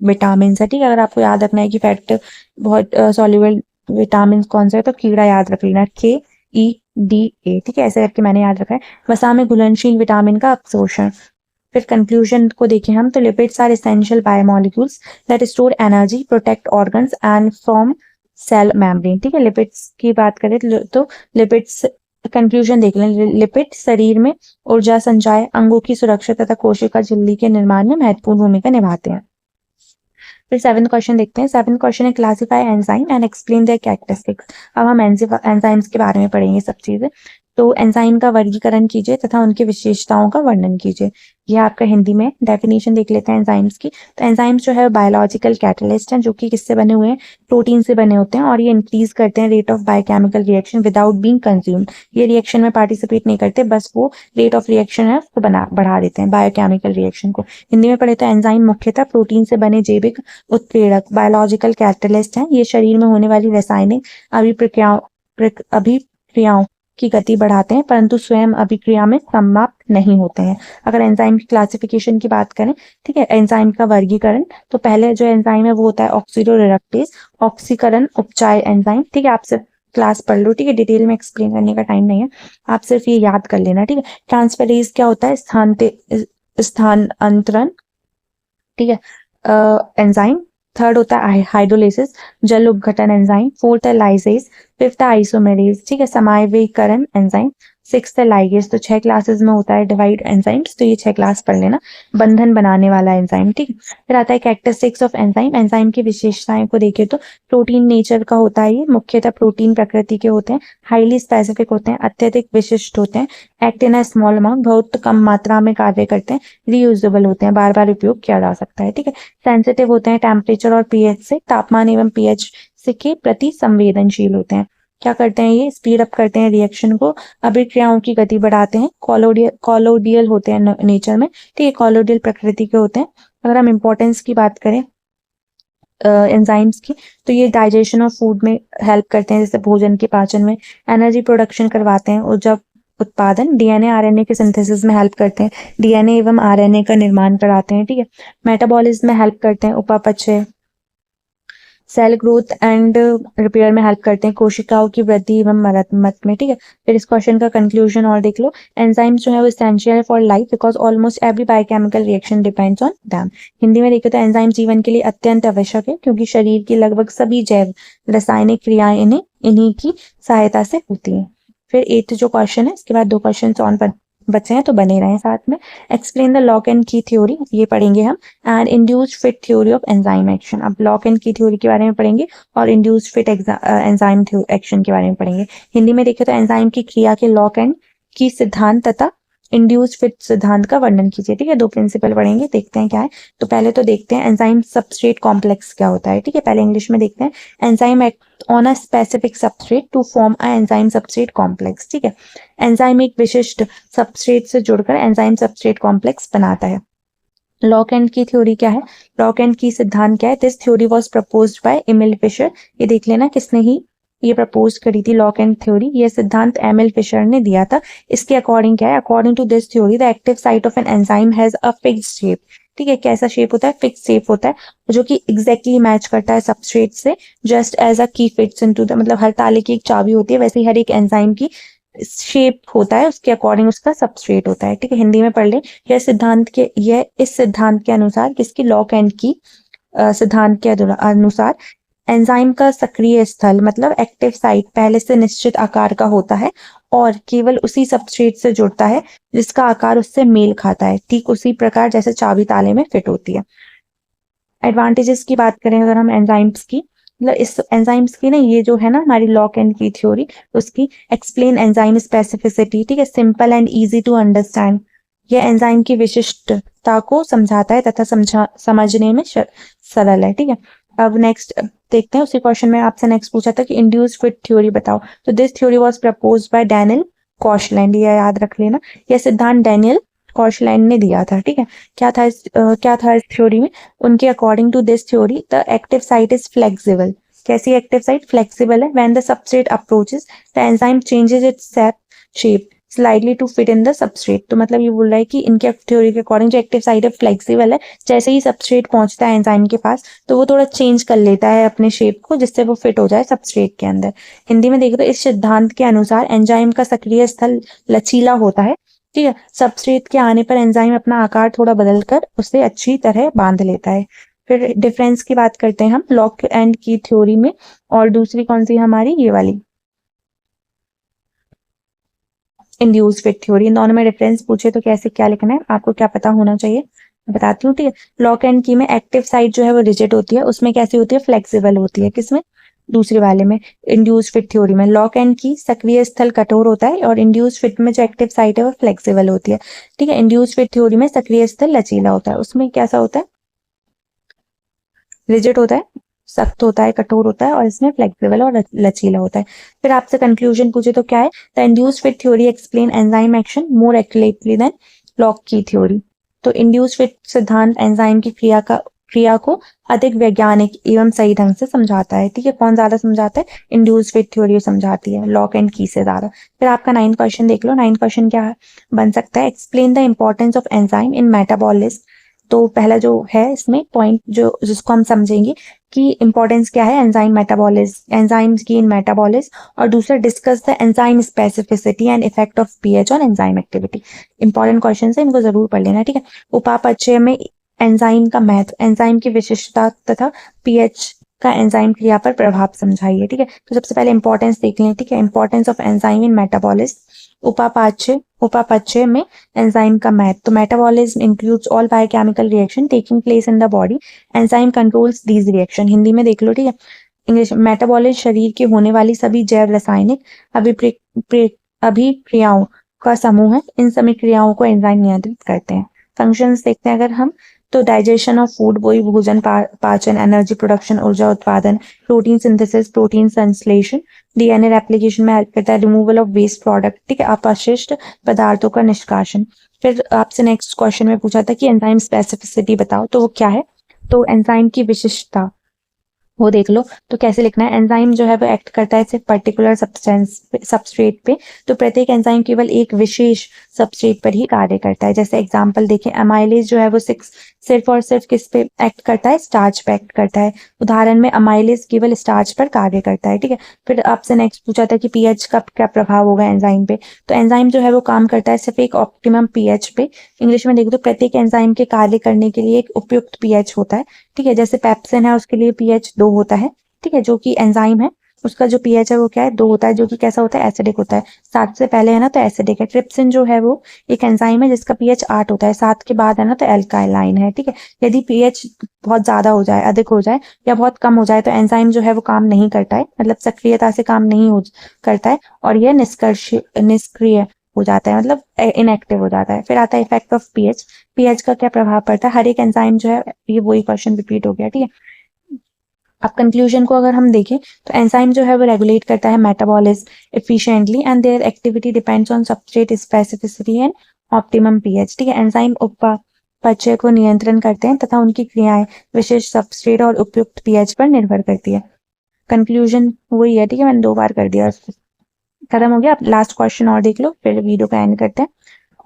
विटामिन है। ठीक है, अगर आपको याद रखना है कि फैट बहुत सॉल्युबल विटामिन कौन सा है तो कीड़ा याद रख लेना, के, ई, डी, ए। ठीक है, ऐसे करके मैंने याद रखा है। वसा में घुलनशील विटामिन का अवशोषण। फिर कंक्लूजन को देखें हम तो lipids are essential biomolecules that store energy, protect organs and form cell membrane. ठीक है, लिपिड्स की बात करें तो लिपिड्स कंक्लूजन देख लें। लिपिड शरीर में ऊर्जा संचय, अंगों की सुरक्षा तथा कोशिका झिल्ली के निर्माण में महत्वपूर्ण भूमिका निभाते हैं। फिर 7th क्वेश्चन देखते हैं। 7th क्वेश्चन है classify enzyme and explain there characteristics. अब हम एंजाइम्स के बारे में पढ़ेंगे सब चीजें। तो एंजाइम का वर्गीकरण कीजिए तथा उनकी विशेषताओं का वर्णन कीजिए। यह आपका हिंदी में डेफिनेशन देख लेते हैं एंजाइम्स की। तो एंजाइम्स जो है बायोलॉजिकल कैटलिस्ट हैं, जो कि किससे बने हुए हैं? प्रोटीन से बने होते हैं, और ये इंक्रीज करते हैं rate of biochemical reaction without being consumed. ये रिएक्शन में पार्टिसिपेट नहीं करते, बस वो रेट ऑफ रिएक्शन है उसको बढ़ा देते हैं, बायोकेमिकल रिएक्शन को। हिंदी में पढ़े तो एंजाइम मुख्यतः प्रोटीन से बने जैविक उत्प्रेरक बायोलॉजिकल कैटलिस्ट हैं। ये शरीर में होने वाली रासायनिक अभिक्रियाओं की गति बढ़ाते हैं, परंतु स्वयं अभिक्रिया में समाप्त नहीं होते हैं। अगर एंजाइम की क्लासिफिकेशन की बात करें, ठीक है, एंजाइम का वर्गीकरण, तो पहले जो एंजाइम है वो होता है ऑक्सीडोरिडक्टेज, ऑक्सीकरण उपचाय एंजाइम। ठीक है, आप सिर्फ क्लास पढ़ लो, ठीक है, डिटेल में एक्सप्लेन करने का टाइम नहीं है, आप सिर्फ ये याद कर लेना। ठीक है, ट्रांसफेरेज क्या होता है? स्थानांतरण, ठीक है, एंजाइम। थर्ड होता है हाइड्रोलिसिस, जल उपघटन एंजाइम। फोर्थ है लाइसेस। फिफ्थ है आइसोमेरेज, ठीक है, समावेशीकरण एंजाइम। सिक्स्थ है लाइगेज। तो 6 क्लासेस में होता है डिवाइड एंजाइम्स, तो ये 6 क्लास पढ़ लेना। बंधन बनाने वाला एंजाइम, ठीक है। फिर आता है कैरेक्टरिस्टिक्स ऑफ एंजाइम। एंजाइम की विशेषताएं को देखें तो प्रोटीन नेचर का होता है, ये मुख्यतः प्रोटीन प्रकृति के होते हैं, हाईली स्पेसिफिक होते हैं, अत्यधिक विशिष्ट होते हैं, act in a small amount, बहुत कम मात्रा में कार्य करते हैं, रीयूजेबल होते हैं, बार बार उपयोग किया जा सकता है। ठीक है, सेंसिटिव होते हैं टेम्परेचर और पीएच से, तापमान एवं पीएच से के प्रति संवेदनशील होते हैं। क्या करते हैं? ये स्पीड अप करते हैं रिएक्शन को, अभिक्रियाओं की गति बढ़ाते हैं, कॉलोडियल होते हैं नेचर में, ठीक है, कॉलोडियल प्रकृति के होते हैं। अगर हम इंपॉर्टेंस की बात करें एंजाइम्स की, तो ये डाइजेशन ऑफ फूड में हेल्प करते हैं, जैसे भोजन के पाचन में, एनर्जी प्रोडक्शन करवाते हैं, ऊर्जा उत्पादन, डीएनए आरएनए के सिंथेसिस में हेल्प करते हैं, डीएनए एवं आरएनए का निर्माण कराते हैं। ठीक है, मेटाबॉलिज्म में हेल्प करते हैं, उपापचय, सेल ग्रोथ एंड रिपेयर में हेल्प करते हैं, कोशिकाओं की वृद्धि एवं मरम्मत में। ठीक है, फिर इस क्वेश्चन का कंक्लूजन और देख लो। एंजाइम्स जो है वो एसेंशियल है for life because almost every biochemical reaction depends on them. Hindi में देखें तो एंजाइम जीवन के लिए अत्यंत आवश्यक है, क्योंकि शरीर की लगभग सभी जैव रासायनिक क्रियाएं इन्हीं की सहायता से होती हैं। फिर 8th जो क्वेश्चन है, इसके बाद 2 क्वेश्चन ऑन बचे हैं, तो बने रहें साथ में। Explain the lock and key theory, ये पढ़ेंगे हम, and induced fit theory of enzyme action. अब लॉक एंड की थ्योरी के बारे में पढ़ेंगे और इंड्यूस्ड फिट एंजाइम एक्शन के बारे में पढ़ेंगे। हिंदी में देखें तो एंजाइम की क्रिया के लॉक एंड की सिद्धांत तथा इंड्यूस्ड फिट सिद्धांत का वर्णन कीजिए। ठीक है, 2 प्रिंसिपल पढ़ेंगे, देखते हैं क्या है। तो पहले तो देखते हैं एंजाइम सबस्ट्रेट कॉम्प्लेक्स क्या होता है। ठीक है, पहले इंग्लिश में देखते हैं। Enzyme act on a specific substrate to form a enzyme substrate complex. ठीक है, एंजाइम एक विशिष्ट सबस्ट्रेट से जुड़कर एंजाइम सबस्ट्रेट कॉम्प्लेक्स बनाता है। लॉक एंड की थ्योरी क्या है? लॉक एंड की सिद्धांत क्या है? This theory was proposed by Emil Fischer. ये देख लेना किसने ही ये प्रपोज करी थी लॉक एंड थ्योरी। ये सिद्धांत एमिल फिशर ने दिया था। इसके अकॉर्डिंग क्या है? According to this theory the active site of an enzyme has a fixed shape. ठीक है, कैसा शेप होता है? फिक्स शेप होता है, जो कि एग्जैक्टली मैच करता है सबस्ट्रेट से, जस्ट एज अ की फिट्स इनटू द, मतलब हर ताले की एक चाबी होती है, वैसे ही हर एक एंजाइम की शेप होता है, उसके अकॉर्डिंग उसका सबस्ट्रेट होता है। ठीक है, हिंदी में पढ़ ले। यह इस सिद्धांत के अनुसार, किसकी? लॉक एंड की सिद्धांत के अनुसार एंजाइम का सक्रिय स्थल मतलब एक्टिव साइट पहले से निश्चित आकार का होता है और केवल उसी सबस्ट्रेट से जुड़ता है जिसका आकार उससे मेल खाता है, ठीक उसी प्रकार जैसे चाबी ताले में फिट होती है। एडवांटेजेस की बात करें अगर हम एंजाइम्स की, मतलब इस एंजाइम्स की ना, ये जो है ना हमारी लॉक एंड की थ्योरी, उसकी एक्सप्लेन एंजाइम स्पेसिफिसिटी, ठीक है, simple and easy to understand, ये एंजाइम की विशिष्टता को समझाता है तथा समझने में सरल है, ठीक है। अब नेक्स्ट देखते हैं, उसी क्वेश्चन में आपसे नेक्स्ट पूछा था कि इंड्यूस्ड फिट थ्योरी बताओ। तो this theory was proposed by Daniel Koshland, ये याद रख लेना, यह सिद्धांत डैनियल कॉशलैंड ने दिया था, ठीक है। क्या था इस थ्योरी में, उनके according to this theory the active site is flexible. कैसी एक्टिव साइट? फ्लेक्सिबल है। When the substrate approaches the enzyme changes its shape slightly to fit in the substrate. तो मतलब ये बोल रहा है कि इनके थ्योरी के अकॉर्डिंग जो एक्टिव साइट है फ्लेक्सिबल है, जैसे ही सबस्ट्रेट पहुंचता है एंजाइम के पास तो वो थोड़ा चेंज कर लेता है अपने शेप को, जिससे वो फिट हो जाए सबस्ट्रेट के अंदर। हिंदी में देखो तो इस सिद्धांत के अनुसार एंजाइम का सक्रिय स्थल लचीला होता है, ठीक है। सबस्ट्रेट के आने पर एंजाइम अपना आकार थोड़ा बदलकर उसे अच्छी तरह बांध लेता है। फिर डिफरेंस की बात करते हैं हम लॉक एंड की थ्योरी में, और दूसरी कौन सी हमारी, ये वाली इंड्यूस्ड फिट थ्योरी। इन दोनों में डिफरेंस पूछे तो कैसे क्या लिखना है, आपको क्या पता होना चाहिए, मैं बताती हूँ, ठीक है। लॉक एंड की में एक्टिव साइट जो है वो रिजिड होती है, उसमें कैसी होती है, फ्लेक्सिबल होती है। किसमें? दूसरे वाले में, इंड्यूस्ड फिट थ्योरी में। लॉक एंड की सक्रिय स्थल कठोर होता है और इंड्यूस्ड फिट में जो एक्टिव साइट है वो फ्लेक्सिबल होती है, ठीक है। इंड्यूस्ड फिट थ्योरी में सक्रिय स्थल लचीला होता है, उसमें कैसा होता है, रिजिड होता है, सख्त होता है, कठोर होता है, और इसमें फ्लेक्सिबल और लचीला होता है। फिर आपसे कंक्लूजन पूछे तो क्या है, the induced fit theory explain enzyme action more accurately than lock की थ्योरी। तो इंड्यूस्ड फिट सिद्धांत एंजाइम की क्रिया को अधिक वैज्ञानिक एवं सही ढंग से समझाता है, ठीक है। कौन ज्यादा समझाता है? इंड्यूस्ड फिट थ्योरी समझाती है, लॉक एंड की से ज्यादा। फिर आपका 9 क्वेश्चन देख लो। 9 क्वेश्चन क्या बन सकता है, explain the importance of enzyme in metabolism. तो पहला जो है इसमें पॉइंट जो जिसको हम समझेंगे कि इंपॉर्टेंस क्या है एंजाइम मेटाबॉलिज्म, एंजाइम्स की इन मेटाबॉलिज्म, और दूसरा discuss the enzyme specificity and effect of pH on enzyme activity. Important question है, इनको जरूर पढ़ लेना, ठीक है। उपापचय में एंजाइम का महत्व, एंजाइम की विशिष्टता तथा पीएच का एंजाइम क्रिया पर प्रभाव समझाइए, ठीक है। तो सबसे पहले इंपॉर्टेंस देख लें, ठीक है। Importance of enzyme in metabolism. उपापचय में एंजाइम का महत्व। तो metabolism includes all biochemical reaction taking place in the body, enzyme controls these reaction. Hindi में देख लो, ठीक है। इंग्लिश, मेटाबॉलिज्म शरीर के होने वाली सभी जैव रासायनिक अभिक्रियाओं का समूह है, इन सभी क्रियाओं को एंजाइम नियंत्रित करते हैं। फंक्शंस देखते हैं अगर हम, तो डाइजेशन ऑफ फूड, वही भोजन, पाचन, एनर्जी प्रोडक्शन, ऊर्जा उत्पादन, प्रोटीन सिंथेसिस, प्रोटीन संश्लेषण, डीएनए रेप्लिकेशन में हेल्प करता है, रिमूवल ऑफ वेस्ट प्रोडक्ट, ठीक है, अपशिष्ट पदार्थों का निष्कासन। फिर आपसे नेक्स्ट क्वेश्चन में पूछा था कि एंजाइम स्पेसिफिसिटी बताओ, तो वो क्या है, तो एंजाइम की विशिष्टता वो देख लो। तो कैसे लिखना है, एंजाइम जो है वो एक्ट करता है सिर्फ पर्टिकुलर सबस्ट्रेट पे, तो प्रत्येक एंजाइम केवल एक विशेष सबस्ट्रेट पर ही कार्य करता है। जैसे एग्जांपल देखें, अमाइलेज जो है वो सिर्फ और सिर्फ किस पे एक्ट करता है, स्टार्च पे एक्ट करता है। उदाहरण में अमाइलेज केवल स्टार्च पर कार्य करता है, ठीक है। फिर आपसे नेक्स्ट पूछा था कि पीएच का क्या प्रभाव होगा एंजाइम पे, तो एंजाइम जो है वो काम करता है सिर्फ एक ऑप्टिमम पीएच पे। इंग्लिश में देखो तो प्रत्येक एंजाइम के कार्य करने के लिए एक उपयुक्त पीएच होता है, ठीक है। जैसे पेप्सिन है उसके लिए पीएच 2 होता है, ठीक है, जो कि एंजाइम है उसका जो पीएच है वो क्या है, 2 होता है, जो कि कैसा होता है, एसिडिक होता है। 7 से पहले है ना तो एसिडिक है। ट्रिप्सिन जो है वो एक एंजाइम है जिसका पीएच 8 होता है, 7 के बाद है ना तो एल्काइलाइन है, ठीक है। यदि पीएच बहुत ज्यादा हो जाए, अधिक हो जाए या बहुत कम हो जाए तो एंजाइम जो है वो काम नहीं करता है, मतलब सक्रियता से काम नहीं करता है, और यह निष्क्रिय हो जाता है, मतलब इनएक्टिव हो जाता है। फिर आता है इफेक्ट ऑफ पीएच। पीएच का क्या प्रभाव पड़ता है, हर एक एंजाइम जो है, ये वही क्वेश्चन रिपीट हो गया, ठीक है। अब कंक्लूजन को अगर हम देखें तो एंजाइम जो है वो रेगुलेट करता है metabolism efficiently and there activity depends on substrate specificity and optimum pH, ठीक है। एंजाइम उपापचय को नियंत्रण करते हैं तथा उनकी क्रियाएं विशेष सबस्ट्रेट और उपयुक्त पीएच पर निर्भर करती है। कंक्लूजन वही है, ठीक है, मैंने 2 बार कर दिया, खत्म हो गया। अब लास्ट क्वेश्चन और देख लो, फिर वीडियो का एंड करते हैं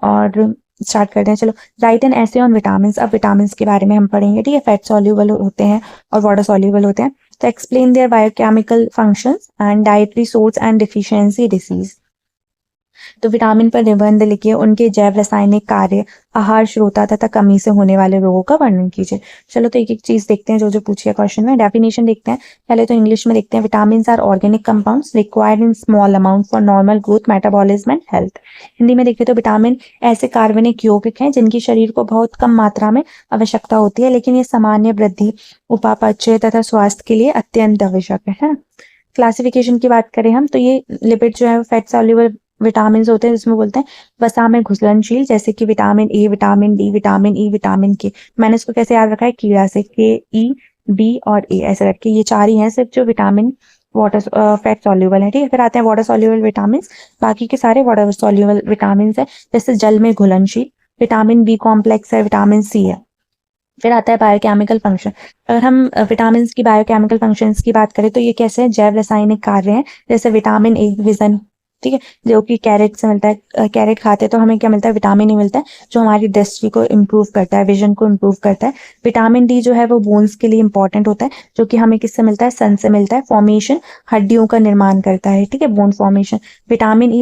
और स्टार्ट करते हैं। चलो, right an essay on vitamin. अब विटामिन के बारे में हम पढ़ेंगे, ठीक है। फैट सॉल्यूबल होते हैं और वाटर सॉल्यूबल होते हैं। तो explain their biochemical functions and dietary source and deficiency disease. तो विटामिन पर निबंध लिखिए, उनके जैव रासायनिक कार्य, आहार श्रोता तथा कमी से होने वाले रोगों का वर्णन कीजिए। चलो तो एक एक चीज देखते हैं जो पूछिए क्वेश्चन में। डेफिनेशन देखते हैं, पहले तो इंग्लिश में देखते हैं। Vitamin are organic compounds required in small amount for normal growth, metabolism and health. Hindi में देखिए तो विटामिन ऐसे कार्बनिक यौगिक हैं जिनकी शरीर को बहुत कम मात्रा में आवश्यकता होती है, लेकिन ये सामान्य वृद्धि, उपापचय तथा स्वास्थ्य के लिए अत्यंत आवश्यक है ना। क्लासिफिकेशन की बात करें हम तो ये लिपिड जो है फैट सॉल्युबल विटामिन होते हैं, जिसमें बोलते हैं वसा में घुलनशील, जैसे कि vitamin A, vitamin D, vitamin E, vitamin के। मैंने इसको कैसे याद रखा है, कीड़ा से, के, ई, बी और ए ऐसे रख के। ये चार ही हैं सिर्फ जो विटामिन वाटर फैट सॉल्युबल है, ठीक है। फिर आते हैं वाटर सॉल्युबल विटामिन, बाकी के सारे वाटर सॉल्युबल विटामिन है, जैसे जल में घुलनशील। विटामिन बी कॉम्प्लेक्स है, विटामिन सी है। फिर आता है बायोकेमिकल फंक्शन। अगर हम विटामिन की बायोकेमिकल फंक्शंस की बात करें तो ये कैसे हैं, जैव रासायनिक कार्य हैं। जैसे विटामिन ए विजन, ठीक है, जो कि कैरेट से मिलता है। कैरेट खाते हैं तो हमें क्या मिलता है, विटामिन ई मिलता है, जो हमारी दृष्टि को इम्प्रूव करता है, विजन को इम्प्रूव करता है। विटामिन डी जो है वो बोन्स के लिए इंपॉर्टेंट होता है, जो कि हमें किससे मिलता है, सन से मिलता है। फॉर्मेशन, हड्डियों का निर्माण करता है, ठीक है, बोन फॉर्मेशन। विटामिन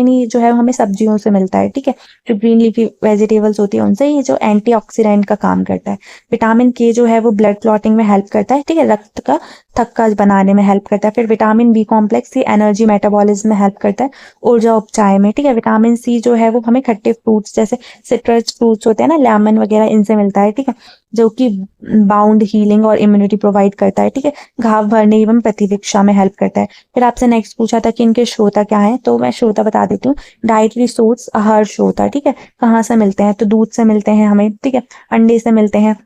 ई जो है हमें सब्जियों से मिलता है, ठीक है, जो ग्रीन लीफी वेजिटेबल्स होती है उनसे। ये जो एंटीऑक्सीडेंट का काम करता है। विटामिन के जो है वो ब्लड क्लॉटिंग में हेल्प करता है, ठीक है, रक्त का थक्का बनाने में हेल्प करता है। फिर विटामिन बी कॉम्प्लेक्स ये एनर्जी मेटाबॉलिज्म में हेल्प करता है, ऊर्जा उपचाय में, ठीक है। विटामिन सी जो है वो हमें खट्टे फ्रूट्स जैसे सिट्रस फ्रूट्स होते हैं ना, लेमन वगैरह, इनसे मिलता है, ठीक है, जो कि बाउंड हीलिंग और इम्यूनिटी प्रोवाइड करता है, ठीक है, घाव भरने एवं प्रतिरक्षा में हेल्प करता है। फिर आपसे नेक्स्ट पूछा था कि इनके श्रोता क्या है, तो मैं श्रोता बता देती हूँ। डाइटरी सोर्स, आहार श्रोता, ठीक है, कहाँ से मिलते हैं, तो दूध से मिलते हैं हमें, ठीक है, अंडे से मिलते हैं,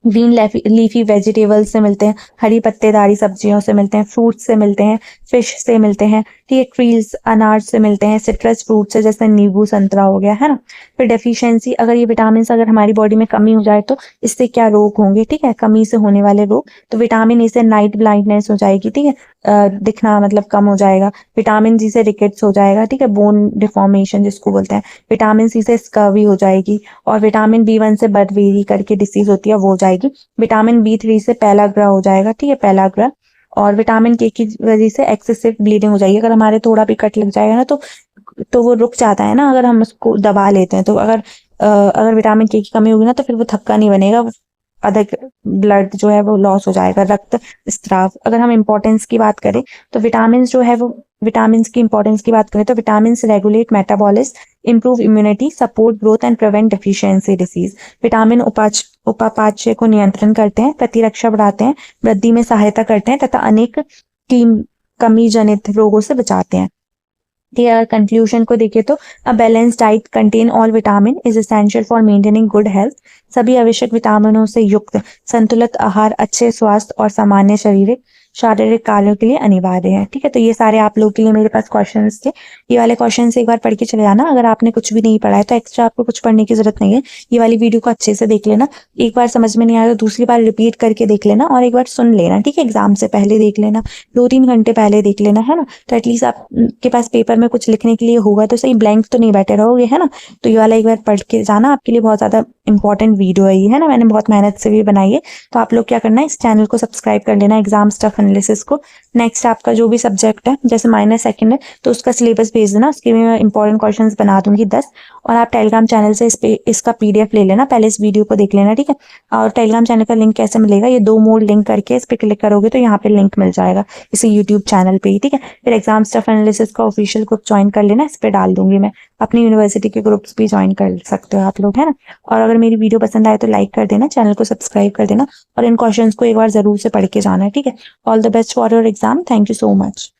ग्रीन लीफी वेजिटेबल्स से मिलते हैं, हरी पत्तेदारी सब्जियों से मिलते हैं, फ्रूट से मिलते हैं, फिश से मिलते हैं, ठीक है, ट्रीज अनाज से मिलते हैं, सिट्रस फ्रूट से जैसे नींबू संतरा हो गया, है ना। फिर डेफिशिएंसी, अगर ये विटामिन अगर हमारी बॉडी में कमी हो जाए तो इससे क्या रोग होंगे, ठीक है, कमी से होने वाले रोग। तो विटामिन ए से नाइट ब्लाइंडनेस हो जाएगी, ठीक है, दिखना मतलब कम हो जाएगा। विटामिन जी से रिकेट्स हो जाएगा, ठीक है, बोन डिफॉर्मेशन जिसको बोलते हैं। विटामिन सी से स्कर्वी हो जाएगी, और विटामिन बी1 से बर्डवेरी करके डिसीज होती है वो हो जाएगी। विटामिन बी3 से पेलाग्रा हो जाएगा, ठीक है, पेलाग्रा। और विटामिन के की वजह से एक्सेसिव ब्लीडिंग हो जाएगी। अगर हमारे थोड़ा भी कट लग जाएगा ना तो वो रुक जाता है ना, अगर हम उसको दबा लेते हैं तो। अगर विटामिन के की कमी होगी ना तो फिर वो थक्का नहीं बनेगा, अधिक ब्लड जो है वो लॉस हो जाएगा, रक्त स्त्राव। अगर हम इंपॉर्टेंस की बात करें तो विटामिन जो है वो, विटामिन की इंपॉर्टेंस की बात करें तो vitamin regulate metabolism, improve immunity, support growth and prevent deficiency disease. Vitamin उपापचय को नियंत्रण करते हैं, प्रतिरक्षा बढ़ाते हैं, वृद्धि में सहायता करते हैं तथा अनेक कमी जनित रोगों से बचाते हैं। कंक्लूजन को देखें तो a balance diet contain all vitamin is essential for maintaining good health. सभी आवश्यक विटामिनों से युक्त संतुलित आहार अच्छे स्वास्थ्य और सामान्य शारीरिक कार्यों के लिए अनिवार्य है, ठीक है। तो ये सारे आप लोगों के लिए मेरे पास क्वेश्चंस थे। ये वाले क्वेश्चन से एक बार पढ़ के चले जाना। अगर आपने कुछ भी नहीं पढ़ा है तो एक्स्ट्रा आपको कुछ पढ़ने की जरूरत नहीं है। ये वाली वीडियो को अच्छे से देख लेना, एक बार समझ में नहीं आया तो दूसरी बार रिपीट करके देख लेना, और एक बार सुन लेना, ठीक है, एग्जाम से पहले देख लेना, 2-3 घंटे पहले देख लेना, है ना। तो एटलीस्ट आपके पास पेपर में कुछ लिखने के लिए होगा तो सही, ब्लैंक तो नहीं बैठे रहोगे, है ना। तो ये वाला एक बार पढ़ के जाना, आपके लिए बहुत ज्यादा इंपॉर्टेंट वीडियो है ये, है ना, मैंने बहुत मेहनत से भी बनाई है। तो आप लोग क्या करना है, इस चैनल को सब्सक्राइब कर लेना, एग्जाम स्टफ एनालिसिस को। नेक्स्ट आपका जो भी सब्जेक्ट है, जैसे माइनर सेकंड है तो उसका सिलेबस भेज देना, उसके भी मैं इंपॉर्टेंट क्वेश्चंस बना दूंगी 10। और आप टेलीग्राम चैनल से इसका पीडीएफ ले लेना, पहले इस वीडियो को देख लेना, ठीक है। और टेलीग्राम चैनल का लिंक कैसे मिलेगा, ये 2 मोड लिंक करके इस पर क्लिक करोगे तो यहाँ पे लिंक मिल जाएगा इसी यूट्यूब चैनल पे ही, ठीक है। फिर एग्जाम स्टफ एनालिसिस का ऑफिशियल ग्रुप ज्वाइन कर लेना, इस पर डाल दूंगी मैं। अपनी यूनिवर्सिटी के ग्रुप्स भी ज्वाइन कर सकते हो आप लोग, है ना। और अगर मेरी वीडियो पसंद आए तो लाइक कर देना, चैनल को सब्सक्राइब कर देना, और इन क्वेश्चंस को एक बार जरूर से पढ़ के जाना है, ठीक है। All the best for your exam, thank you so much.